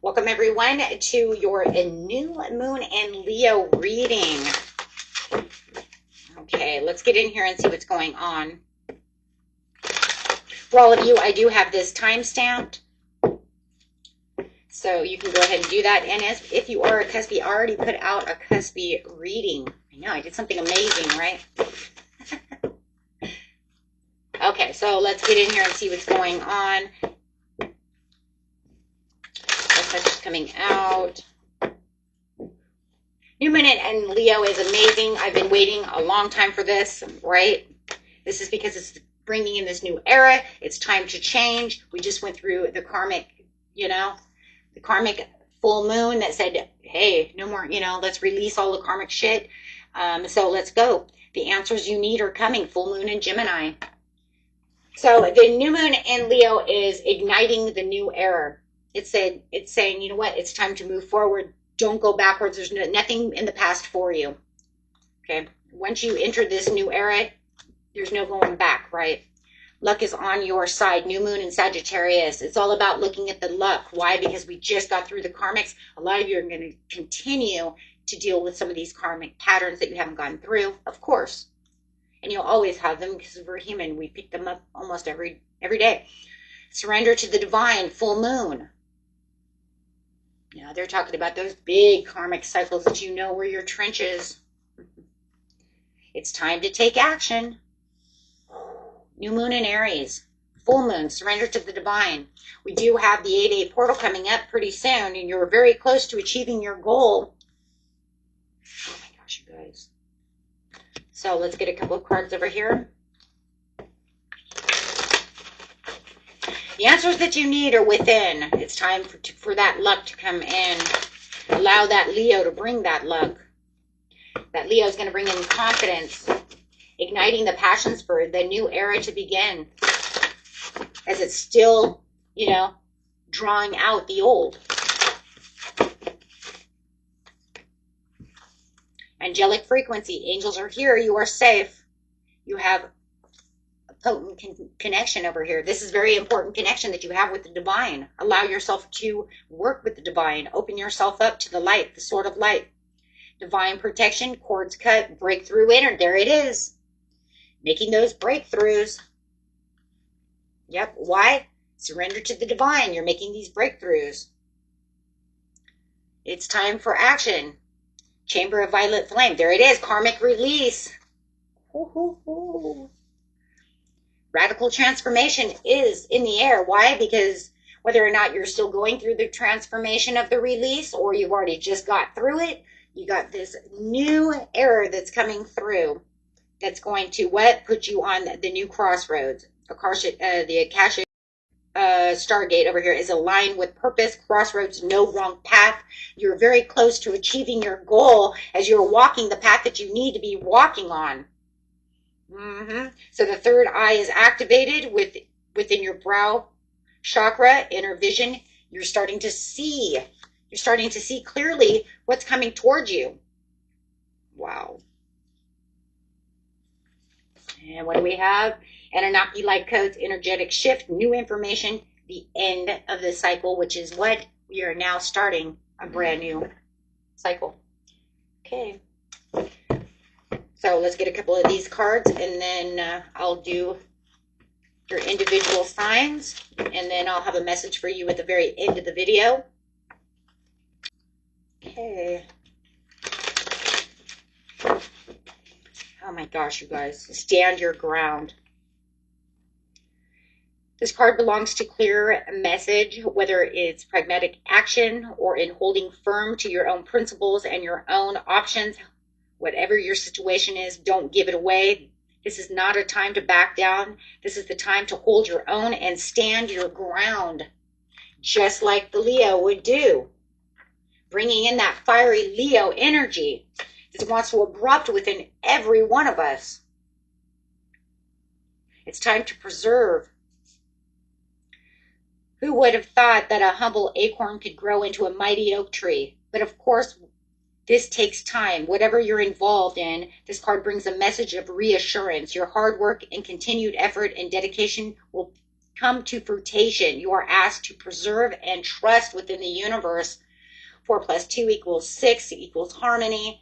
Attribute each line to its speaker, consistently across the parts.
Speaker 1: Welcome everyone to your new moon and Leo reading. Okay, let's get in here and see what's going on. For all of you, I do have this time stamped, so you can go ahead and do that. And if you are a cuspy, I already put out a cuspy reading. I know, I did something amazing, right? Okay, so let's get in here and see what's going on. Message coming out. New moon and Leo is amazing. I've been waiting a long time for this, right? This is because it's bringing in this new era. It's time to change. We just went through the karmic, the karmic full moon that said, hey, no more, let's release all the karmic shit. So let's go. The answers you need are coming. Full moon in Gemini. So the new moon in Leo is igniting the new era. It's saying, you know what? It's time to move forward. Don't go backwards. There's nothing in the past for you. Okay. Once you enter this new era, there's no going back, right? Luck is on your side. New moon in Sagittarius. It's all about looking at the luck. Why? Because we just got through the karmics. A lot of you are going to continue to deal with some of these karmic patterns that you haven't gone through, of course. And you'll always have them because we're human. We pick them up almost every day. Surrender to the divine. Full moon. They're talking about those big karmic cycles that you know were your trenches. It's time to take action. New moon in Aries. Full moon. Surrender to the divine. We do have the 8-8 portal coming up pretty soon, and you're very close to achieving your goal. Oh my gosh, you guys. So let's get a couple of cards over here. The answers that you need are within. It's time for that luck to come in. Allow that Leo to bring that luck. That Leo is going to bring in confidence, igniting the passions for the new era to begin. As it's still, drawing out the old. Angelic frequency. Angels are here. You are safe. You have potent connection over here. This is very important connection that you have with the divine. Allow yourself to work with the divine. Open yourself up to the light, the sword of light. Divine protection, cords cut, breakthrough entered. There it is. Making those breakthroughs. Yep. Why? Surrender to the divine. You're making these breakthroughs. It's time for action. Chamber of violet flame. There it is. Karmic release. Radical transformation is in the air. Why? Because whether or not you're still going through the transformation of the release or you've already just got through it, you got this new era that's coming through that's going to put you on the new crossroads. The Akashic Stargate over here is aligned with purpose, crossroads, no wrong path. You're very close to achieving your goal as you're walking the path that you need to be walking on. So the third eye is activated within your brow chakra, inner vision. You're starting to see. You're starting to see clearly what's coming towards you. Wow. And what do we have? Anunnaki light codes, energetic shift, new information, the end of the cycle, which is what we are now starting a brand new cycle. Okay. So let's get a couple of these cards, and then I'll do your individual signs, and then I'll have a message for you at the very end of the video. Okay. Oh my gosh, you guys. Stand your ground. This card belongs to clear message, whether it's pragmatic action or in holding firm to your own principles and your own options. Whatever your situation is, don't give it away. This is not a time to back down. This is the time to hold your own and stand your ground, just like the Leo would do. Bringing in that fiery Leo energy. This wants to erupt within every one of us. It's time to preserve. Who would have thought that a humble acorn could grow into a mighty oak tree? But of course, This takes time. Whatever you're involved in, this card brings a message of reassurance. Your hard work and continued effort and dedication will come to fruition. You are asked to preserve and trust within the universe. 4 plus 2 equals 6, equals harmony.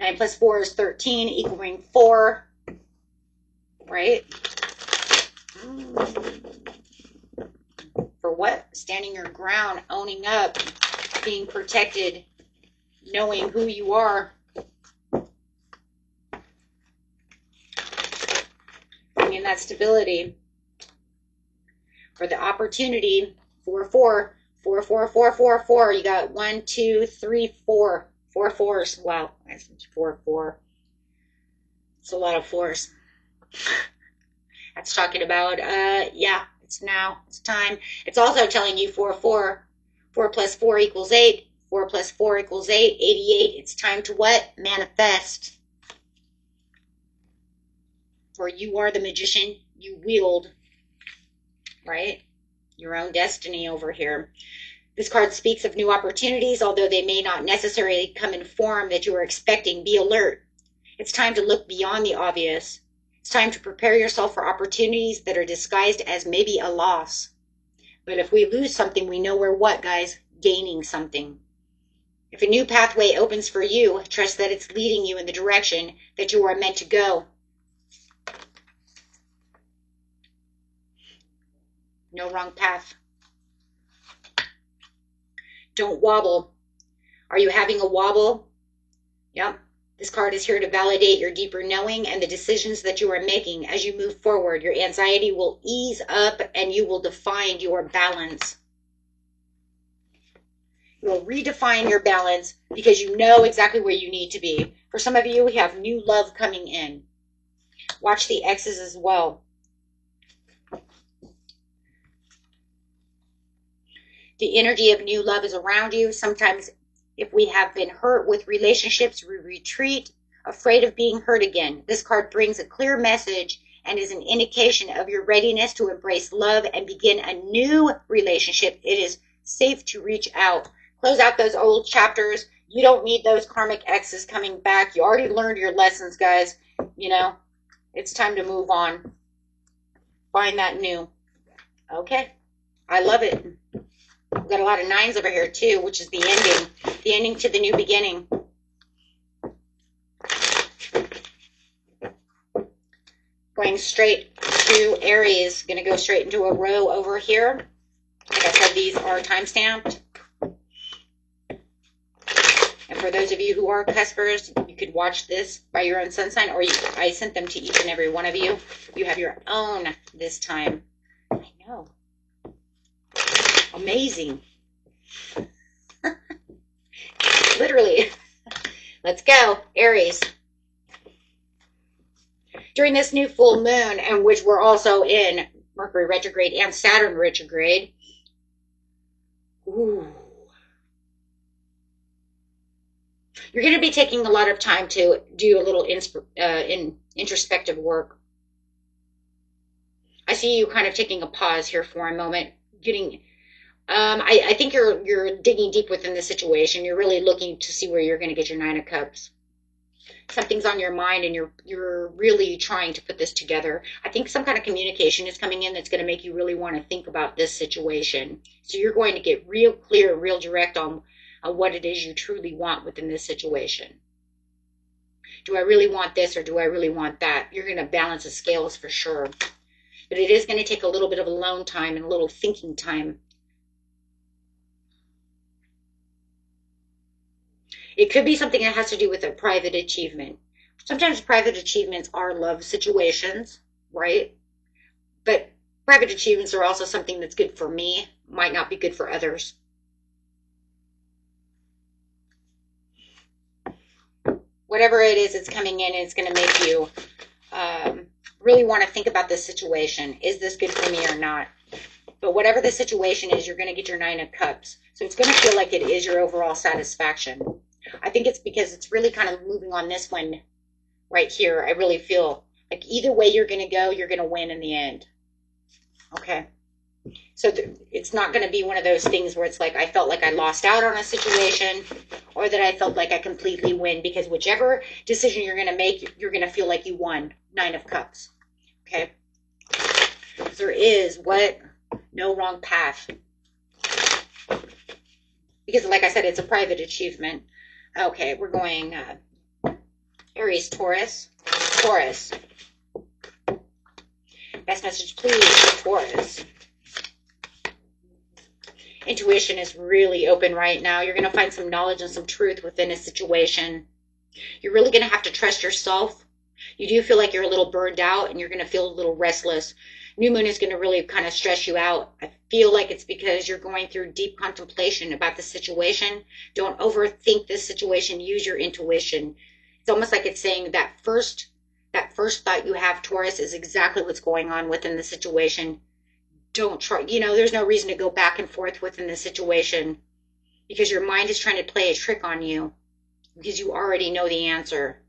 Speaker 1: 9 plus 4 is 13, equaling 4, right? For what? Standing your ground, owning up, being protected, knowing who you are. Bringing that stability. For the opportunity, 4, 4, 4, 4, 4, 4, 4. You got 1, 2, 3, 4. 4 fours. Wow, that's 4, 4. It's a lot of fours. That's talking about, yeah, it's now. It's time. It's also telling you 4, 4. 4 plus 4 equals 8. 4 plus 4 equals 8. 88. It's time to what? Manifest. For you are the magician. You wield, right? Your own destiny over here. This card speaks of new opportunities, although they may not necessarily come in form that you are expecting. Be alert. It's time to look beyond the obvious. It's time to prepare yourself for opportunities that are disguised as maybe a loss. But if we lose something, we know we're what, guys? Gaining something. If a new pathway opens for you, trust that it's leading you in the direction that you are meant to go. No wrong path. Don't wobble. Are you having a wobble? Yep. This card is here to validate your deeper knowing and the decisions that you are making as you move forward. Your anxiety will ease up and you will define your balance. You will redefine your balance because you know exactly where you need to be. For some of you, we have new love coming in. Watch the X's as well. The energy of new love is around you. Sometimes if we have been hurt with relationships, we retreat, afraid of being hurt again. This card brings a clear message and is an indication of your readiness to embrace love and begin a new relationship. It is safe to reach out. Close out those old chapters. You don't need those karmic exes coming back. You already learned your lessons, guys. You know, it's time to move on. Find that new. Okay. I love it. We've got a lot of 9s over here too, which is the ending to the new beginning. Going straight to Aries, going to go straight into a row over here. Like I said, these are time-stamped. And for those of you who are cuspers, you could watch this by your own sun sign, or I sent them to each and every one of you. You have your own this time. I know. Amazing. Literally. Let's go, Aries. During this new full moon, and which we're also in Mercury retrograde and Saturn retrograde, ooh, you're going to be taking a lot of time to do a little introspective work. I see you kind of taking a pause here for a moment, getting. I think you're digging deep within the situation. You're really looking to see where you're going to get your 9 of Cups. Something's on your mind, and you're really trying to put this together. I think some kind of communication is coming in that's going to make you really want to think about this situation. So you're going to get real clear, real direct on what it is you truly want within this situation. Do I really want this, or do I really want that? You're going to balance the scales for sure. But it is going to take a little bit of alone time and a little thinking time. It could be something that has to do with a private achievement. Sometimes private achievements are love situations, right? But private achievements are also something that's good for me, might not be good for others. Whatever it is that's coming in, it's going to make you really want to think about this situation. Is this good for me or not? But whatever the situation is, you're going to get your 9 of Cups. So it's going to feel like it is your overall satisfaction. I think it's because it's really kind of moving on this one right here. I really feel like either way you're going to go, you're going to win in the end. Okay. So it's not going to be one of those things where it's like I felt like I lost out on a situation or that I felt like I completely win, because whichever decision you're going to make, you're going to feel like you won. 9 of Cups. Okay? There is what? No wrong path. Because like I said, it's a private achievement. Okay, we're going Aries, Taurus. Taurus. Best message, please, Taurus. Intuition is really open right now. You're going to find some knowledge and some truth within a situation. You're really going to have to trust yourself. You do feel like you're a little burned out and you're going to feel a little restless. New moon is going to really kind of stress you out. I feel like it's because you're going through deep contemplation about the situation. Don't overthink this situation. Use your intuition. It's almost like it's saying that first thought you have, Taurus, is exactly what's going on within the situation. Don't try, there's no reason to go back and forth within the situation because your mind is trying to play a trick on you because you already know the answer.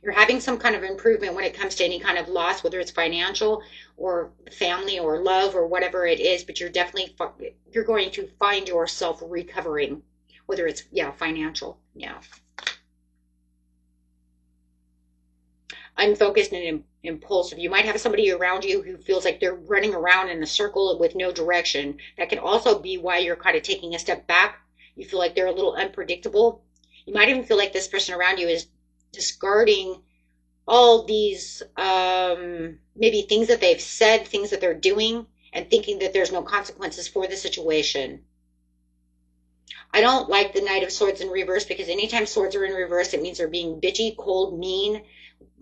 Speaker 1: You're having some kind of improvement when it comes to any kind of loss, whether it's financial or family or love or whatever it is, but you're going to find yourself recovering, whether it's, financial. Yeah. Unfocused and impulsive. You might have somebody around you who feels like they're running around in a circle with no direction. That can also be why you're kind of taking a step back. You feel like they're a little unpredictable. You might even feel like this person around you is discarding all these maybe things that they've said, things that they're doing, and thinking that there's no consequences for the situation. I don't like the Knight of Swords in reverse because anytime swords are in reverse, it means they're being bitchy, cold, mean.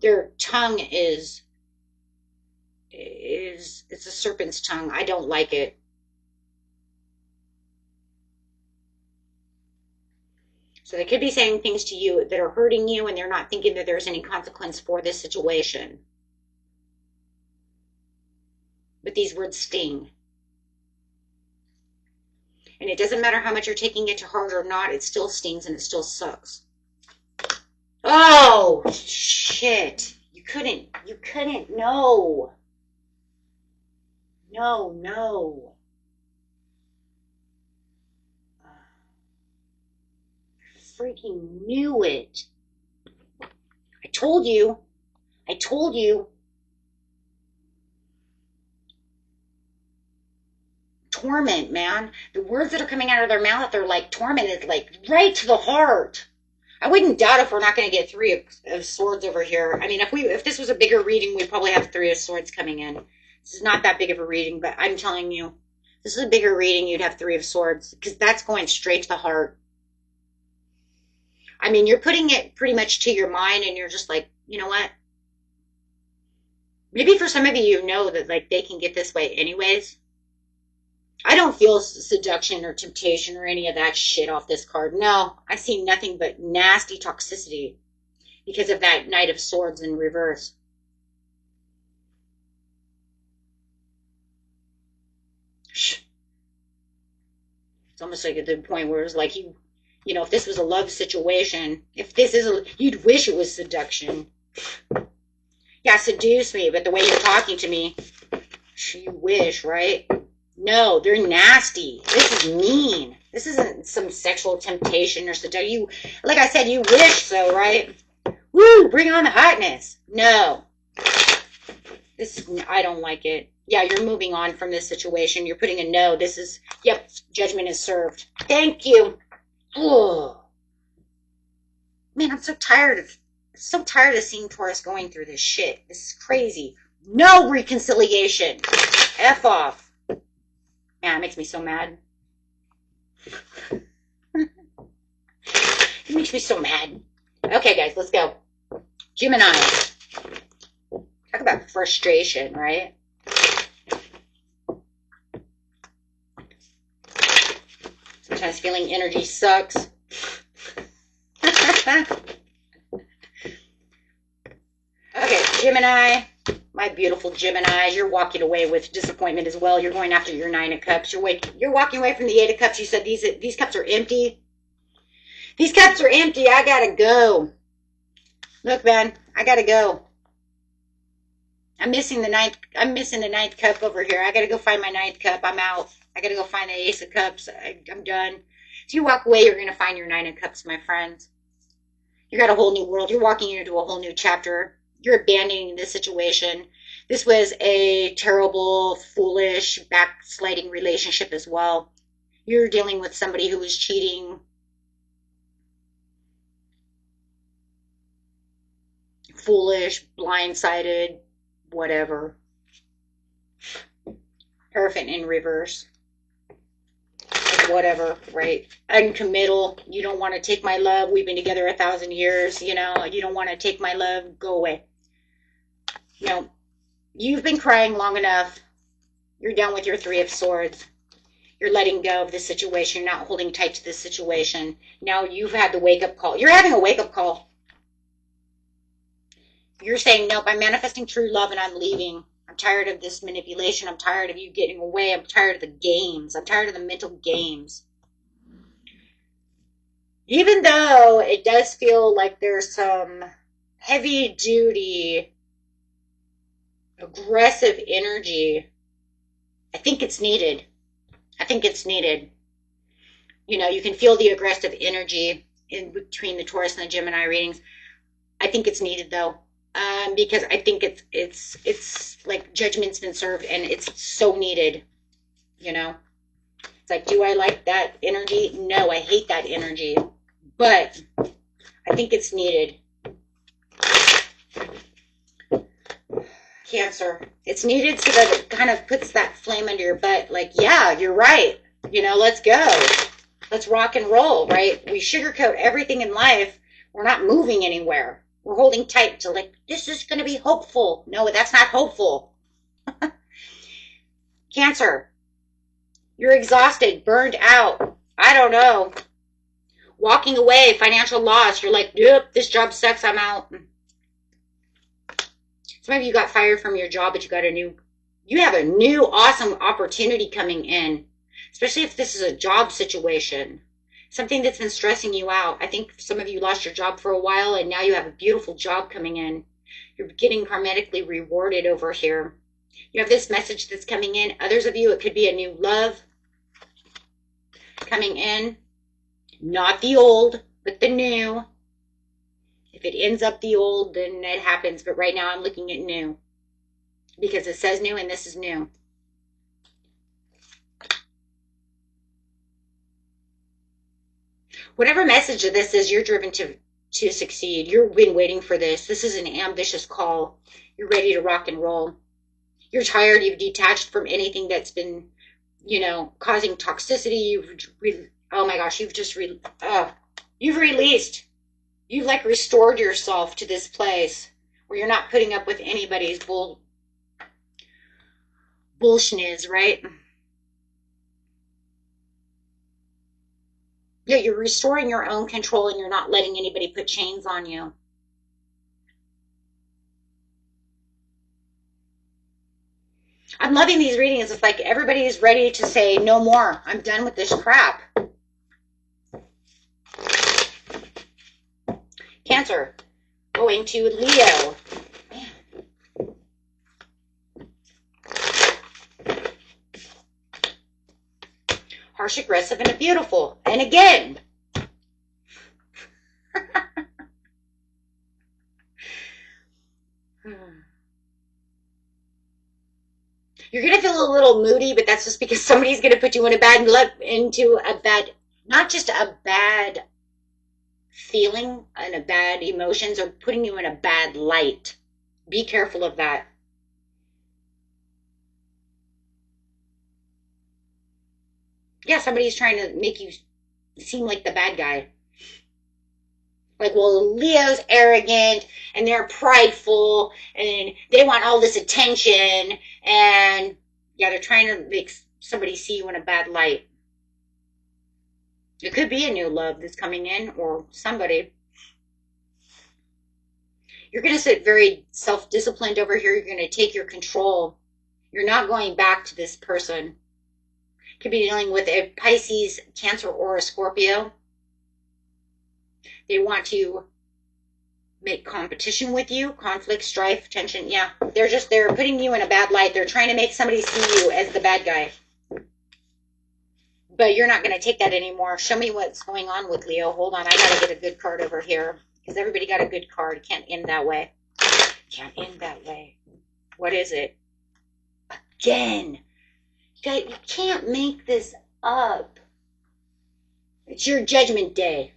Speaker 1: Their tongue it's a serpent's tongue. I don't like it. So they could be saying things to you that are hurting you and they're not thinking that there's any consequence for this situation. But these words sting. And it doesn't matter how much you're taking it to heart or not, it still stings and it still sucks. Oh, shit. You couldn't, no. No. Freaking knew it. I told you. Torment, man. The words that are coming out of their mouth are like torment. It's like right to the heart. I wouldn't doubt if we're not going to get 3 of Swords over here. I mean, if this was a bigger reading, we'd probably have 3 of Swords coming in. This is not that big of a reading, but I'm telling you, this is a bigger reading, you'd have 3 of Swords, because that's going straight to the heart. I mean, you're putting it pretty much to your mind, and you're just like, you know what? Maybe for some of you know that like they can get this way anyways. I don't feel seduction or temptation or any of that shit off this card. No, I see nothing but nasty toxicity because of that Knight of Swords in reverse. It's almost like at the point where it's like if this was a love situation, you'd wish it was seduction. Yeah, seduce me, but the way you're talking to me, you wish, right? No, they're nasty. This is mean. This isn't some sexual temptation or seduction. Like I said, you wish so, right? Woo, bring on the hotness. No. I don't like it. Yeah, you're moving on from this situation. You're putting a no. Yep, judgment is served. Thank you. Oh. Man, I'm so tired of seeing Taurus going through this shit. This is crazy. No reconciliation. F off. Man, it makes me so mad. It makes me so mad. Okay, guys, let's go. Gemini. Talk about frustration, right? Sometimes feeling energy sucks. Okay, Gemini. My beautiful Gemini, you're walking away with disappointment as well. You're going after your 9 of Cups. You're walking away from the 8 of Cups. You said these cups are empty. These cups are empty. I gotta go. Look, man, I gotta go. I'm missing the ninth. I'm missing the ninth cup over here. I gotta go find my ninth cup. I'm out. I gotta go find the ace of cups. I'm done. So you walk away, you're gonna find your nine of cups, my friends. You got a whole new world. You're walking into a whole new chapter. You're abandoning this situation. This was a terrible, foolish, backsliding relationship as well. You're dealing with somebody who was cheating, foolish, blindsided, whatever. Hierophant in reverse. Whatever, right? Uncommittal. You don't want to take my love. We've been together 1,000 years. You know, you don't want to take my love. Go away. You know, you've been crying long enough. You're done with your Three of Swords. You're letting go of this situation. You're not holding tight to this situation. Now you've had the wake-up call. You're having a wake-up call. You're saying, nope, I'm manifesting true love and I'm leaving. I'm tired of this manipulation. I'm tired of you getting away. I'm tired of the games. I'm tired of the mental games. Even though it does feel like there's some heavy-duty, aggressive energy, I think it's needed. I think it's needed. You know, you can feel the aggressive energy in between the Taurus and the Gemini readings. I think it's needed, though. Because I think it's like judgment's been served and it's so needed, you know. It's like, do I like that energy? No, I hate that energy, but I think it's needed. Cancer, it's needed so that it kind of puts that flame under your butt. Like, yeah, you're right. You know, let's go. Let's rock and roll, right? We sugarcoat everything in life. We're not moving anywhere. We're holding tight to like, this is going to be hopeful. No, that's not hopeful. Cancer, you're exhausted, burned out. I don't know. Walking away, financial loss. You're like, yep, this job sucks. I'm out. Some of you got fired from your job, but you have a new awesome opportunity coming in, especially if this is a job situation. Something that's been stressing you out. I think some of you lost your job for a while and now you have a beautiful job coming in. You're getting karmatically rewarded over here. You have this message that's coming in. Others of you, it could be a new love coming in. Not the old, but the new. If it ends up the old, then it happens. But right now I'm looking at new. Because it says new and this is new. Whatever message of this is, you're driven to succeed. You've been waiting for this. This is an ambitious call. You're ready to rock and roll. You're tired. You've detached from anything that's been, you know, causing toxicity. Oh my gosh, you've released. You've like restored yourself to this place where you're not putting up with anybody's bullshit, right? Yeah, you're restoring your own control and you're not letting anybody put chains on you. I'm loving these readings. It's like everybody is ready to say, no more. I'm done with this crap. Cancer, going to Leo. Harsh, aggressive, and a beautiful. And again. You're going to feel a little moody, but that's just because somebody's going to put you in not just a bad feeling and a bad emotions, or putting you in a bad light. Be careful of that. Yeah, somebody's trying to make you seem like the bad guy. Like, well, Leo's arrogant and they're prideful and they want all this attention. And yeah, they're trying to make somebody see you in a bad light. It could be a new love that's coming in or somebody. You're going to sit very self-disciplined over here. You're going to take your control. You're not going back to this person. Could be dealing with a Pisces, Cancer, or a Scorpio. They want to make competition with you, conflict, strife, tension. Yeah, they're putting you in a bad light. They're trying to make somebody see you as the bad guy. But you're not going to take that anymore. Show me what's going on with Leo. Hold on, I got to get a good card over here. Because everybody got a good card. Can't end that way. Can't end that way. What is it? Again. You can't make this up. It's your judgment day.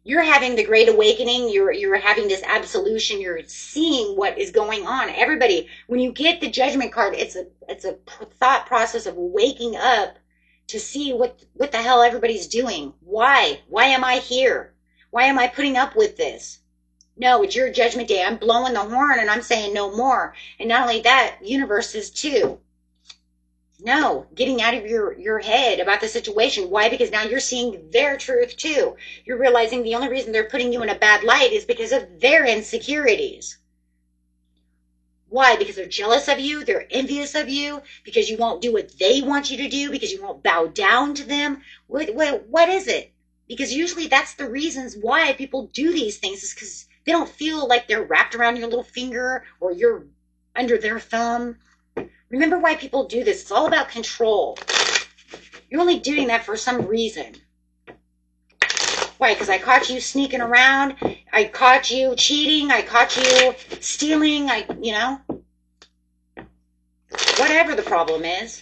Speaker 1: You're having the great awakening. You're having this absolution. You're seeing what is going on. Everybody, when you get the judgment card, it's a thought process of waking up to see what the hell everybody's doing. Why? Why am I here? Why am I putting up with this? No, it's your judgment day. I'm blowing the horn and I'm saying no more. And not only that, universe is too. No, getting out of your head about the situation. Why? Because now you're seeing their truth too. You're realizing the only reason they're putting you in a bad light is because of their insecurities. Why? Because they're jealous of you, they're envious of you, because you won't do what they want you to do, because you won't bow down to them. What is it? Because usually that's the reasons why people do these things, is because they don't feel like they're wrapped around your little finger or you're under their thumb. Remember why people do this. It's all about control. You're only doing that for some reason. Why? Because I caught you sneaking around. I caught you cheating. I caught you stealing. Whatever the problem is.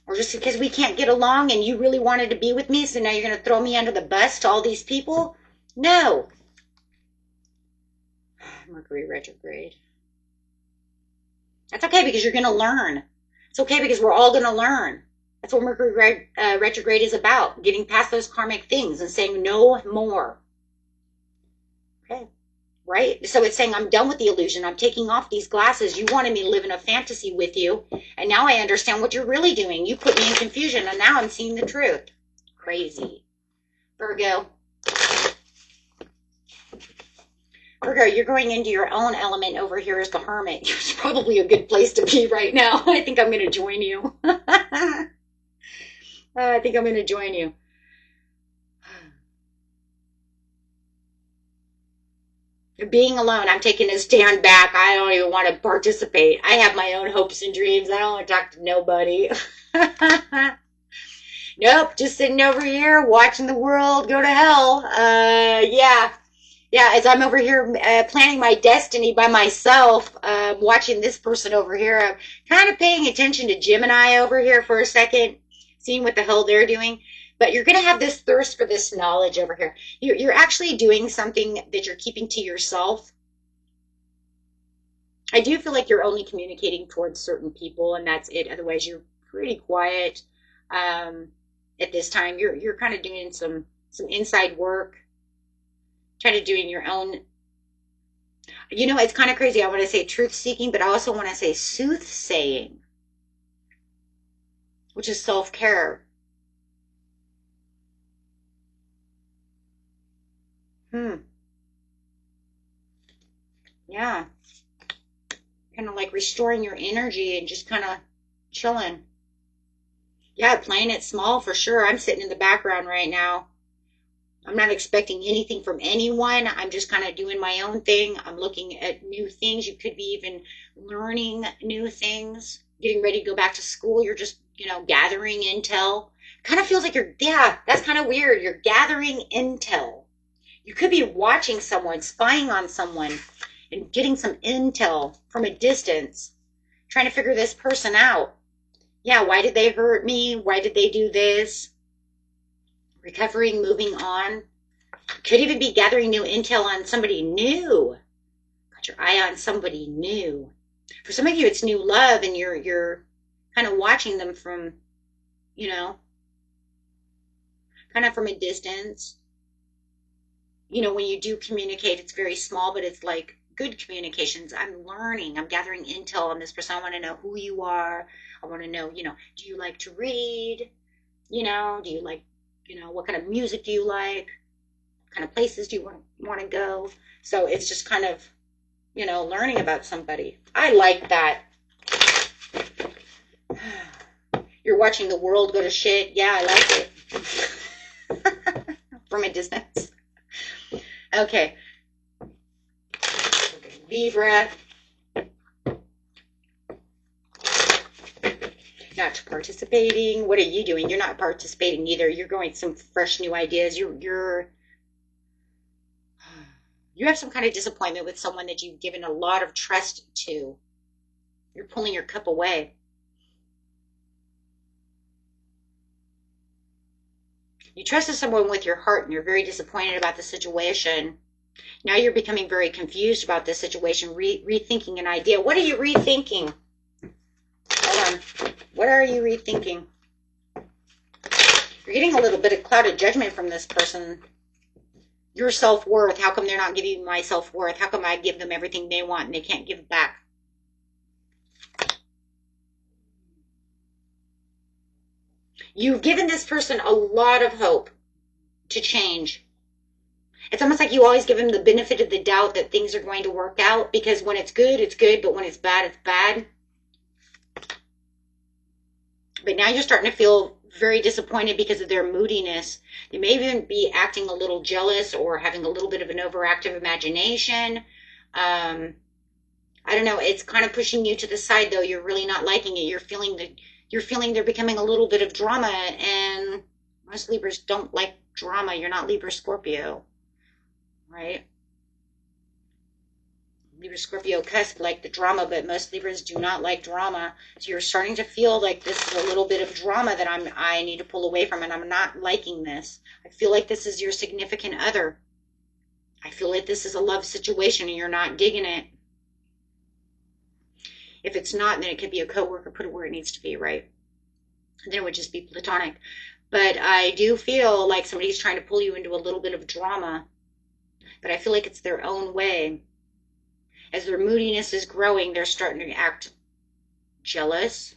Speaker 1: Or just because we can't get along and you really wanted to be with me, so now you're going to throw me under the bus to all these people? No. Mercury retrograde. That's okay, because you're going to learn. It's okay, because we're all going to learn. That's what Mercury retrograde is about, getting past those karmic things and saying no more. Okay, right? So it's saying I'm done with the illusion. I'm taking off these glasses. You wanted me to live in a fantasy with you, and now I understand what you're really doing. You put me in confusion, and now I'm seeing the truth. Crazy. Virgo. Virgo, you're going into your own element over here as the Hermit. It's probably a good place to be right now. I think I'm going to join you. I think I'm going to join you. Being alone, I'm taking a stand back. I don't even want to participate. I have my own hopes and dreams. I don't want to talk to nobody. Nope, just sitting over here watching the world go to hell. Yeah, as I'm over here planning my destiny by myself, watching this person over here, I'm kind of paying attention to Gemini over here for a second, seeing what the hell they're doing. But you're going to have this thirst for this knowledge over here. You're actually doing something that you're keeping to yourself. I do feel like you're only communicating towards certain people, and that's it. Otherwise, you're pretty quiet at this time. You're kind of doing some inside work. Try to doing your own, it's kind of crazy. I want to say truth seeking, but I also want to say soothsaying, which is self-care. Yeah. Kind of like restoring your energy and just kind of chilling. Yeah, playing it small for sure. I'm sitting in the background right now. I'm not expecting anything from anyone. I'm just kind of doing my own thing. I'm looking at new things. You could be even learning new things, getting ready to go back to school. You're just, gathering intel. Kind of feels like that's kind of weird. You're gathering intel. You could be watching someone, spying on someone, and getting some intel from a distance, trying to figure this person out. Yeah, why did they hurt me? Why did they do this? Recovering, moving on. Could even be gathering new intel on somebody new. Got your eye on somebody new. For some of you, it's new love, and you're kind of watching them from, kind of from a distance. When you do communicate, it's very small, but it's like good communications. I'm learning. I'm gathering intel on this person. I want to know who you are. I want to know, do you like to read? Do you like, what kind of music do you like? What kind of places do you want to go? So it's just kind of, learning about somebody. I like that. You're watching the world go to shit. Yeah, I like it. From a distance. Okay. Libra. Not participating. What are you doing? You're not participating either. You're going some fresh new ideas. You have some kind of disappointment with someone that you've given a lot of trust to. You're pulling your cup away. You trusted someone with your heart and you're very disappointed about the situation. Now you're becoming very confused about this situation, rethinking an idea. What are you rethinking? Hold on. What are you rethinking? You're getting a little bit of clouded judgment from this person. Your self-worth. How come they're not giving me my self-worth? How come I give them everything they want and they can't give it back? You've given this person a lot of hope to change. It's almost like you always give them the benefit of the doubt that things are going to work out, because when it's good, but when it's bad. But now you're starting to feel very disappointed because of their moodiness. They may even be acting a little jealous or having a little bit of an overactive imagination. I don't know. It's kind of pushing you to the side, though. You're really not liking it. You're feeling they're becoming a little bit of drama, and most Libras don't like drama. You're not Libra Scorpio, right? Libra Scorpio cusp like the drama, but most Libras do not like drama. So you're starting to feel like this is a little bit of drama that I need to pull away from, and I'm not liking this. I feel like this is your significant other. I feel like this is a love situation and you're not digging it. If it's not, then it could be a coworker. Put it where it needs to be, right? And then it would just be platonic. But I do feel like somebody's trying to pull you into a little bit of drama. But I feel like it's their own way. As their moodiness is growing, they're starting to act jealous.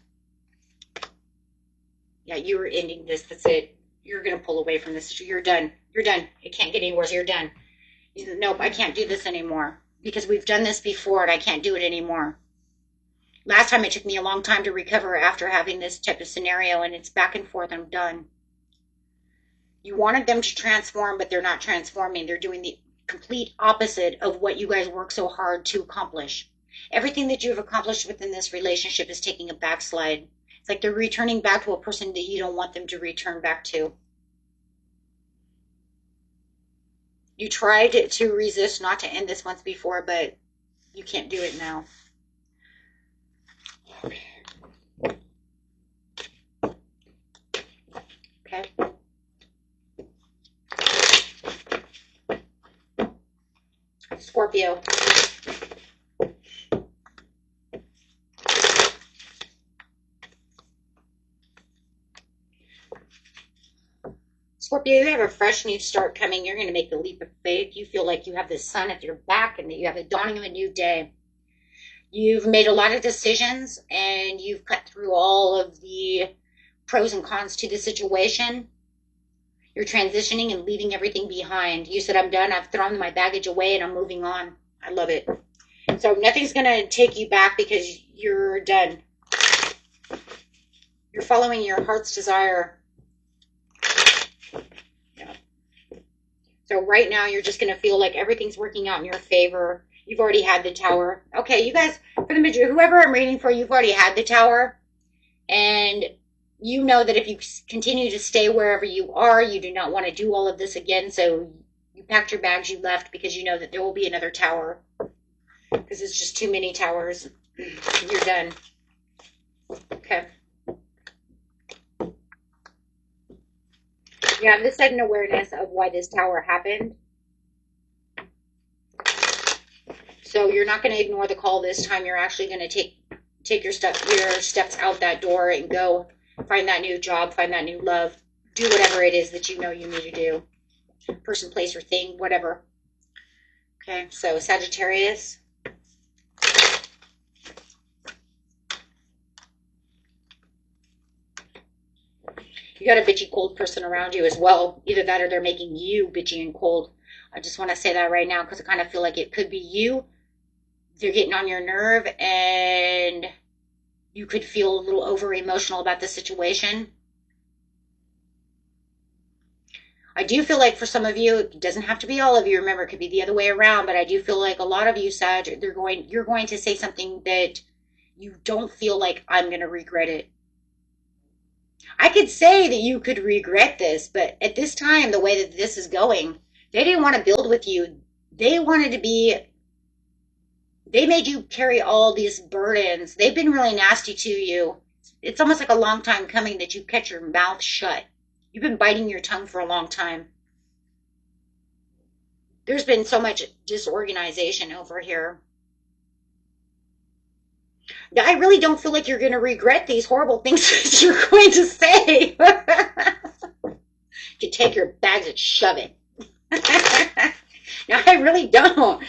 Speaker 1: Yeah, you are ending this. That's it. You're going to pull away from this. You're done. You're done. It can't get any worse. You're done. Nope, I can't do this anymore. Because we've done this before and I can't do it anymore. Last time it took me a long time to recover after having this type of scenario, and it's back and forth. I'm done. You wanted them to transform, but they're not transforming. They're doing the complete opposite of what you guys work so hard to accomplish. Everything that you have accomplished within this relationship is taking a backslide. It's like they're returning back to a person that you don't want them to return back to. You tried to resist not to end this once before, but you can't do it now. Okay. Scorpio. Scorpio, you have a fresh new start coming. You're going to make the leap of faith. You feel like you have the sun at your back and that you have the dawning of a new day. You've made a lot of decisions and you've cut through all of the pros and cons to the situation. You're transitioning and leaving everything behind. You said, I'm done. I've thrown my baggage away and I'm moving on. I love it. So nothing's going to take you back because you're done. You're following your heart's desire. Yeah. So right now you're just going to feel like everything's working out in your favor. You've already had the tower. Okay, you guys, for the majority, whoever I'm reading for, you've already had the tower. And you know that if you continue to stay wherever you are, you do not want to do all of this again. So you packed your bags, you left, because you know that there will be another tower. Because it's just too many towers. You're done. Okay. You have this sudden awareness of why this tower happened. So you're not going to ignore the call this time. You're actually going to take your steps out that door and go find that new job, find that new love, do whatever it is that you know you need to do. Person, place, or thing, whatever. Okay, so Sagittarius. You got a bitchy cold person around you as well. Either that or they're making you bitchy and cold. I just want to say that right now because I kind of feel like it could be you. They're getting on your nerve and you could feel a little over emotional about the situation. I do feel like for some of you, it doesn't have to be all of you. Remember, it could be the other way around, but I do feel like a lot of you, Sag, you're going to say something that you don't feel like I'm going to regret it. I could say that you could regret this, but at this time, the way that this is going, they didn't want to build with you. They wanted to be, they made you carry all these burdens. They've been really nasty to you. It's almost like a long time coming that you kept your mouth shut. You've been biting your tongue for a long time. There's been so much disorganization over here. I really don't feel like you're going to regret these horrible things that you're going to say. You take your bags and shove it. No, I really don't.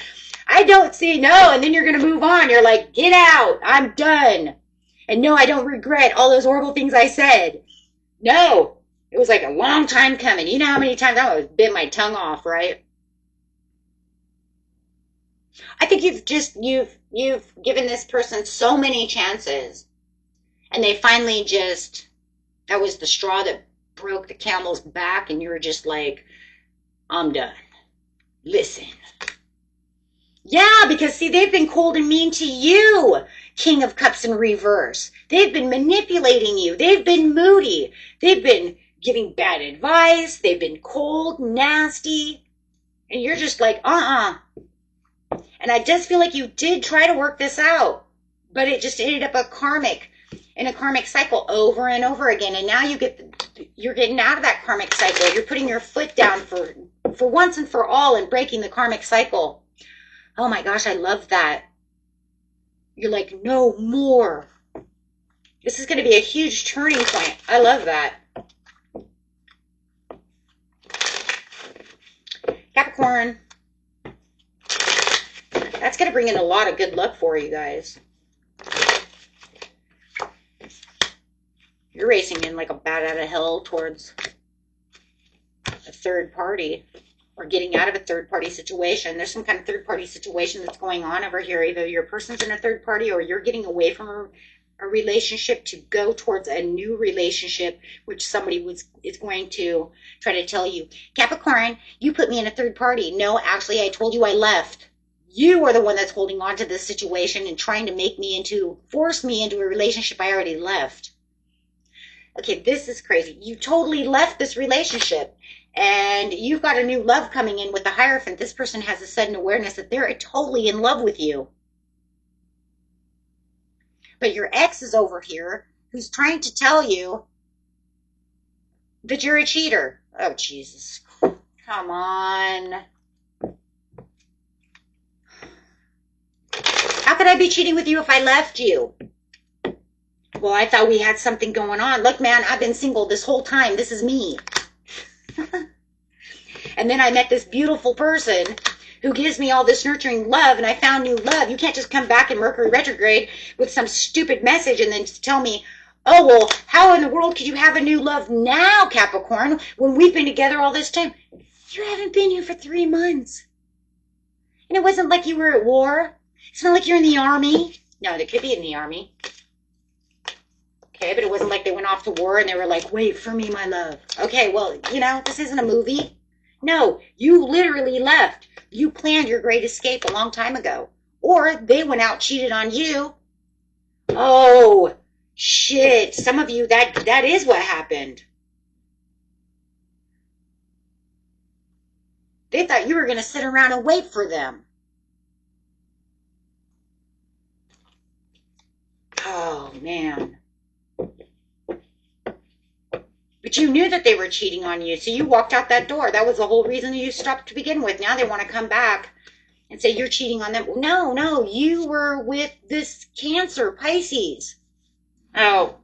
Speaker 1: I don't see no, and then you're going to move on. You're like, get out. I'm done. And no, I don't regret all those horrible things I said. No, it was like a long time coming. You know how many times I always bit my tongue off, right? I think you've given this person so many chances, and they finally just, that was the straw that broke the camel's back, and you were just like, I'm done. Listen. Yeah, because see, they've been cold and mean to you, King of Cups in reverse. They've been manipulating you. They've been moody. They've been giving bad advice. They've been cold, nasty. And you're just like, And I just feel like you did try to work this out, but it just ended up in a karmic cycle over and over again. And now you're getting out of that karmic cycle. You're putting your foot down for once and for all and breaking the karmic cycle. Oh my gosh, I love that. You're like, no more. This is going to be a huge turning point. I love that. Capricorn. That's going to bring in a lot of good luck for you guys. You're racing in like a bat out of hell towards a third party, or getting out of a third party situation. There's some kind of third party situation that's going on over here. Either your person's in a third party, or you're getting away from a relationship to go towards a new relationship, which somebody is going to try to tell you, Capricorn, you put me in a third party. No, actually, I told you I left. You are the one that's holding on to this situation and trying to force me into a relationship I already left. Okay, this is crazy. You totally left this relationship, and you've got a new love coming in with the Hierophant. This person has a sudden awareness that they're totally in love with you. But your ex is over here who's trying to tell you that you're a cheater. Oh, Jesus. Come on. How could I be cheating with you if I left you? Well, I thought we had something going on. Look, man, I've been single this whole time. This is me. And then I met this beautiful person who gives me all this nurturing love, and I found new love. You can't just come back in Mercury retrograde with some stupid message and then tell me, oh, well, how in the world could you have a new love now, Capricorn, when we've been together all this time? You haven't been here for 3 months. And it wasn't like you were at war. It's not like you're in the army. No, they could be in the army. Okay, but it wasn't like they went off to war and they were like, wait for me, my love. Okay, well, this isn't a movie. No, you literally left. You planned your great escape a long time ago. Or they went out, cheated on you. Oh, shit. Some of you, that is what happened. They thought you were going to sit around and wait for them. Oh, man. But you knew that they were cheating on you, so you walked out that door. That was the whole reason you stopped to begin with. Now they want to come back and say you're cheating on them. No, you were with this Cancer, Pisces. Oh.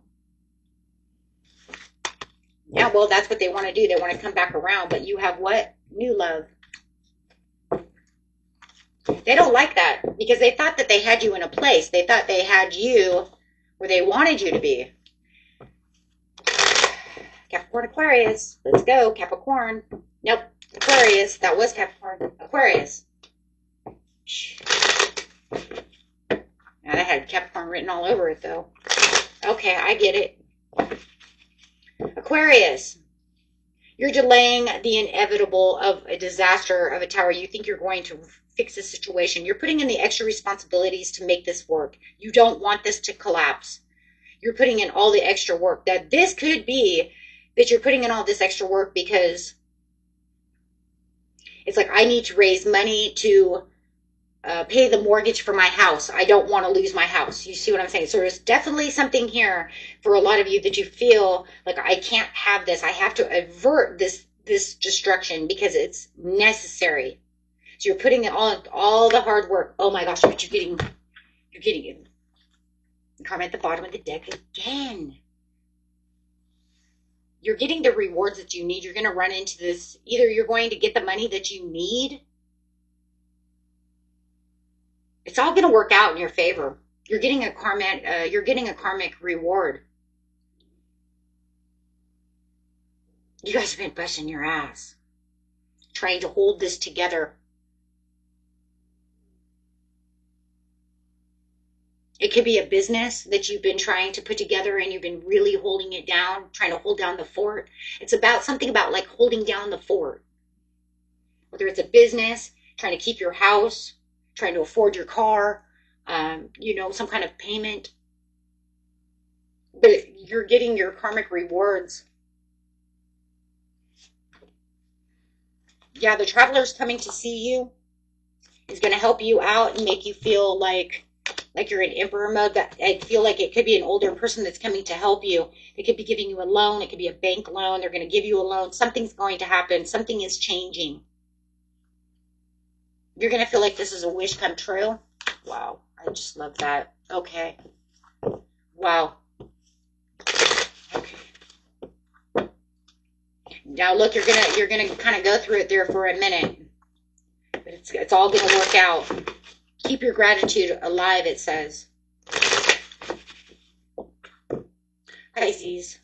Speaker 1: Yeah, well, that's what they want to do. They want to come back around, but you have what? New love. They don't like that because they thought that they had you in a place. They thought they had you where they wanted you to be. Capricorn, Aquarius. Let's go, Capricorn. Nope, Aquarius. That was Capricorn. Aquarius. Now that had Capricorn written all over it, though. Okay, I get it. Aquarius. You're delaying the inevitable of a disaster of a tower. You think you're going to fix the situation. You're putting in the extra responsibilities to make this work. You don't want this to collapse. You're putting in all the extra work. That this could be that you're putting in all this extra work because it's like, I need to raise money to pay the mortgage for my house. I don't want to lose my house. You see what I'm saying? So there's definitely something here for a lot of you that you feel like, I can't have this. I have to avert this destruction because it's necessary. So you're putting in all the hard work. Oh my gosh, but you're getting it. Karma at the bottom of the deck again. You're getting the rewards that you need. You're going to run into this. Either you're going to get the money that you need. It's all going to work out in your favor. You're getting a karmic reward. You guys have been busting your ass trying to hold this together. It could be a business that you've been trying to put together and you've been really holding it down, trying to hold down the fort. It's about something about like holding down the fort. Whether it's a business, trying to keep your house, trying to afford your car, some kind of payment. But you're getting your karmic rewards. Yeah, the traveler's coming to see you is going to help you out and make you feel like you're in emperor mode. But I feel like it could be an older person that's coming to help you. They could be giving you a loan. It could be a bank loan. They're going to give you a loan. Something's going to happen. Something is changing. You're going to feel like this is a wish come true. Wow. I just love that. Okay. Wow. Okay. Now look, you're gonna kind of go through it there for a minute. But it's all going to work out. Keep your gratitude alive, it says. Pisces.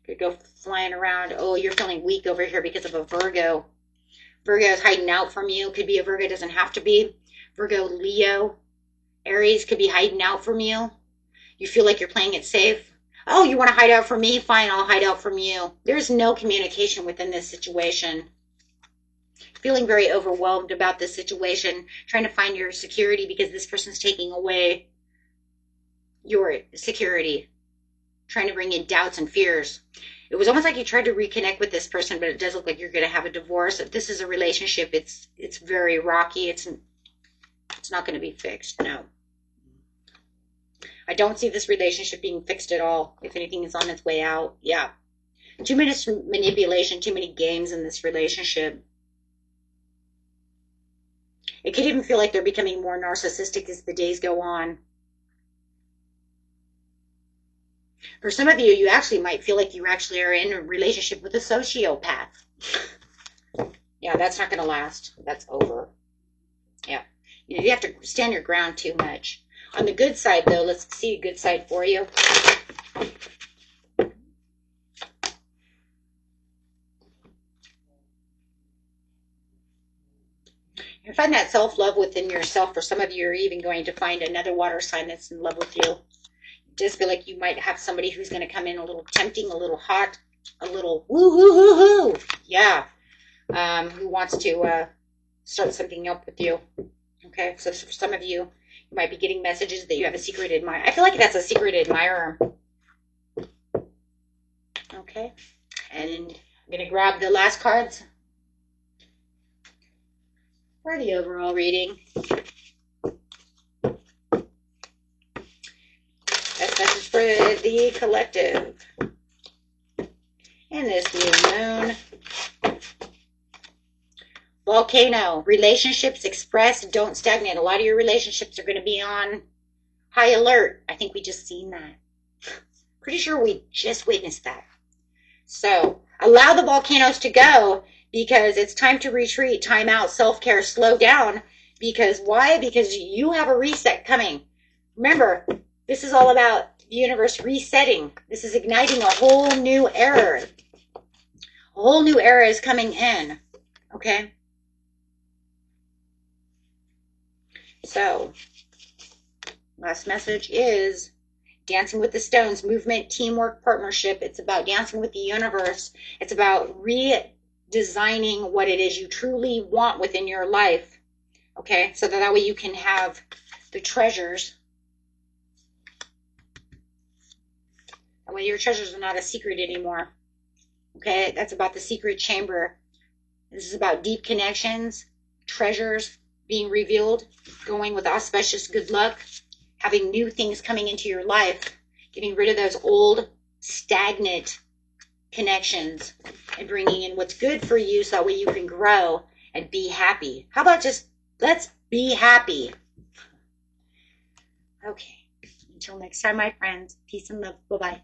Speaker 1: Could go flying around. Oh, you're feeling weak over here because of a Virgo. Virgo is hiding out from you. Could be a Virgo, doesn't have to be. Virgo, Leo, Aries could be hiding out from you. You feel like you're playing it safe. Oh, you want to hide out from me? Fine, I'll hide out from you. There's no communication within this situation. Feeling very overwhelmed about this situation. Trying to find your security because this person's taking away your security. Trying to bring in doubts and fears. It was almost like you tried to reconnect with this person, but it does look like you're going to have a divorce. If this is a relationship, it's very rocky. It's not going to be fixed. No. I don't see this relationship being fixed at all. If anything is on its way out. Yeah. Too much manipulation, too many games in this relationship. It could even feel like they're becoming more narcissistic as the days go on. For some of you, you actually might feel like you actually are in a relationship with a sociopath. Yeah, that's not going to last. That's over. Yeah. You have to stand your ground too much. On the good side, though, let's see a good side for you. You find that self-love within yourself. For some of you, you're even going to find another water sign that's in love with you. Just feel like you might have somebody who's going to come in a little tempting, a little hot, a little woo-hoo-hoo-hoo. Yeah. Who wants to start something up with you. Okay, so for some of you, you might be getting messages that you have a secret admirer. I feel like that's a secret admirer. Okay, and I'm going to grab the last cards for the overall reading. Best message for the collective. And this new moon. Volcano. Relationships express, don't stagnate. A lot of your relationships are going to be on high alert. I think we just seen that. Pretty sure we just witnessed that. So allow the volcanoes to go because it's time to retreat, time out, self-care, slow down. Because why? Because you have a reset coming. Remember, this is all about the universe resetting. This is igniting a whole new era. A whole new era is coming in. Okay? So, last message is Dancing with the Stones, movement, teamwork, partnership. It's about dancing with the universe. It's about redesigning what it is you truly want within your life. Okay, so that way you can have the treasures. That way your treasures are not a secret anymore. Okay, that's about the secret chamber. This is about deep connections, treasures being revealed, going with auspicious good luck, having new things coming into your life, getting rid of those old, stagnant connections, and bringing in what's good for you so that way you can grow and be happy. How about just let's be happy? Okay. Until next time, my friends. Peace and love. Bye-bye.